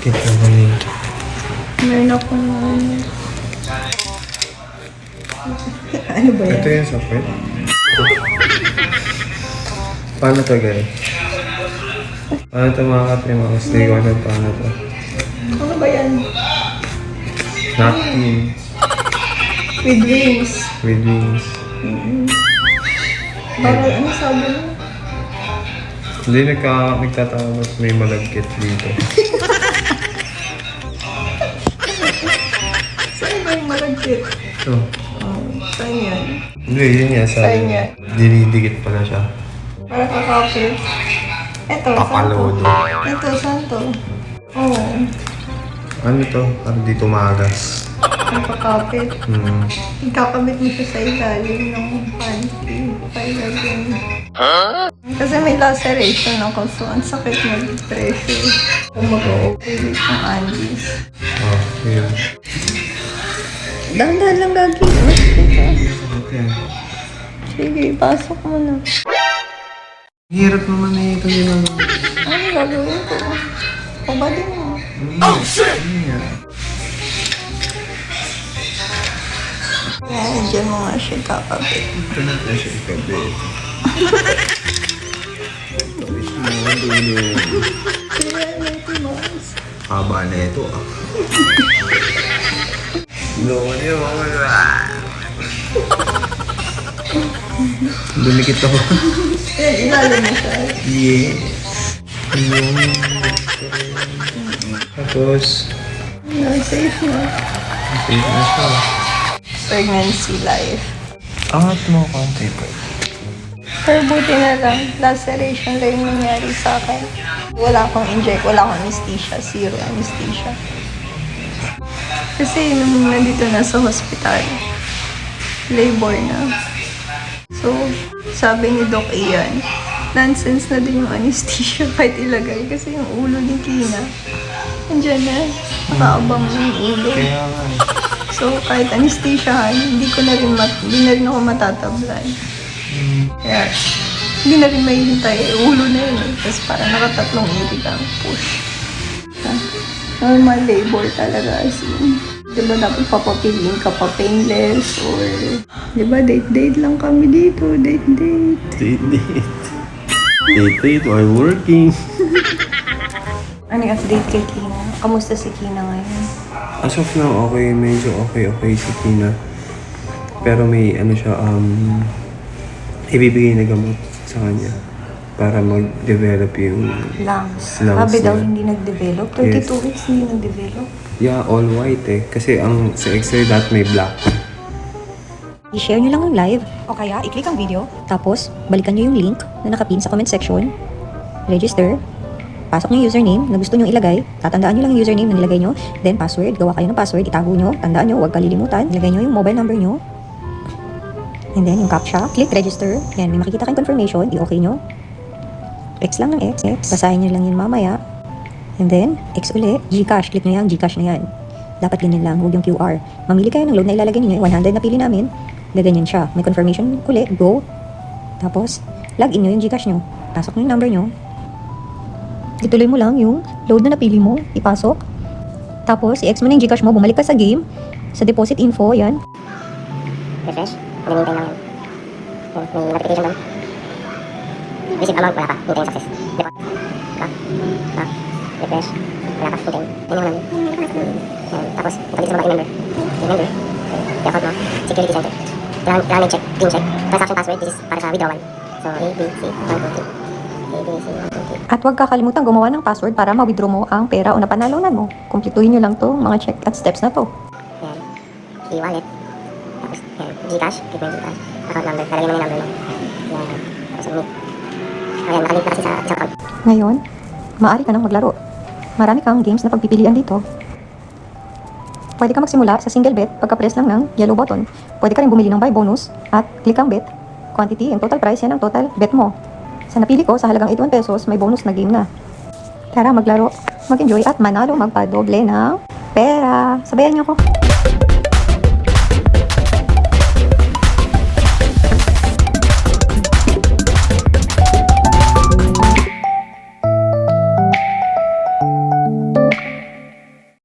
Basket naman yun. Meron ako na ano ba yan? Ito yung software. Paano to guys? Paano to mga katrimakas? Hindi ko alam paano to. Ano ba yan? Napkin With wings. with wings. Bawal ano sabi mo? Hindi nagtatapos may malagkit dito. Saan ba yung malagkit? Ito. Saan yan? Hindi, yun nga Saan sabi. yan? Dinidikit pala siya. Para kakapit. Ito, saan to? Papalodo. Ito, saan to? Oo. Ano to? Parang dito magas. Nakakapit. Ikakabit mo siya sa ilalim ng panty. Pailagin. Kasi may laceration ako, so ang sakit mag-pressure. Kung mag-o-operate ng Andes. Oh, yun. Dahan-dahan lang gagi. Okay. Sige, pasok mo na. Hirap naman na ito yun. Ano gagawin ko? Pabadin mo. Oh, shit! Yeah. Yan, dyan mo nga siya kakabit. Ito na tayo siya ikabit. Tapos mo, dulo. Kaya, Mighty Mouse. Haba na ito ah. Loko niyo, mga dumikit ako. Yan, ilalim mo siya. Yeah. Yung... Tapos... Safe na. Safe na siya. Pregnancy life. Angat mo konti pa. Pero buti na lang, laceration lang yung nangyari sa akin. Wala akong inject, wala akong anesthesia, zero anesthesia. Kasi nung nandito na sa hospital, labor na. So, sabi ni Doc Ian, nonsense na din yung anesthesia kahit ilagay kasi yung ulo ni Kina, andyan na, nakaabang na yung ulo. Kaya nga eh. So, kahit anesthesiahan, hindi na rin ako matatablan. Kaya, hindi na rin mahihintay. Ulo na yun eh. Tapos parang nakatatlong irig ang push. Normal labor talaga. As in, diba dapat papapiliin ka pa painless or... Diba date-date lang kami dito. Date-date. Date or working. Ano yung update kay Kina? Kamusta si Kina ngayon? As of now, okay. Medyo okay si Kina. Pero may ano siya, ibibigay na gamot sa kanya para mag-develop yung Lungs. lungs Sabi daw niya. hindi nag-develop. 32 Yes. weeks hindi nag-develop. Yeah, all white eh. Kasi ang sa X-ray dot may black. I-share nyo lang ang live o kaya i-click ang video. Tapos, balikan nyo yung link na nakapin sa comment section. Register. Pasok nyo yung username na gusto nyo ilagay. Tatandaan nyo lang yung username na nilagay nyo. Then, password. Gawa kayo ng password. Itago nyo. Tandaan nyo. Huwag kalilimutan. Ilagay nyo yung mobile number nyo. And then, yung captcha. Click register. Yan. May makikita kayong confirmation. I-okay nyo. X lang ng X. Basahin nyo lang yun mamaya. And then, X ulit. Gcash. Click nyo yan. Gcash na yan. Dapat ganyan lang. Huwag yung QR. Mamili kayo ng load na ilalagay nyo. 100 na pili namin. Gaganyan siya. May confirmation ulit. Go. Tapos, log in nyo yung Gcash nyo. Pasok nyo yung number nyo. Ituloy mo lang yung load na napili mo. Ipasok. Tapos, i-X mo na yung Gcash mo. Bumalik ka sa game. Sa deposit info. Yan. Refresh. Hinihintay lang yan. May notification doon. Receive amount, wala pa. Hintayin success. Depot. Back. Refresh. Wala pa. Hintayin. Yan yung namin. Tapos, ito dito sa mga member. Remember. The account mo. Security center. Kailangan may check. Pin check. Transaction password. This is para sa withdrawal. So, ABC 123. ABC 123. At huwag kakalimutan gumawa ng password para ma-withdraw mo ang pera o napanalunan mo. Kumpletuhin nyo lang to mga check at steps na to. Yan. E-wallet. Tapos, yan. Gcash. Click mo yung Gcash. Account number. Lalagyan mo yung number mo. Yan. Tapos, submit. Ayan, nakalink na kasi sa isang account. Ngayon, maaari ka nang maglaro. Marami kang games na pagpipilian dito. Pwede ka magsimula sa single bet pagka-press lang ng yellow button. Pwede ka rin bumili ng buy bonus at click ang bet. Quantity and total price yan ang total bet mo. Sa napili ko, sa halagang 81 pesos, may bonus na game na. Tara, maglaro, mag-enjoy at manalo magpadoble ng pera. Sabayan niyo ako.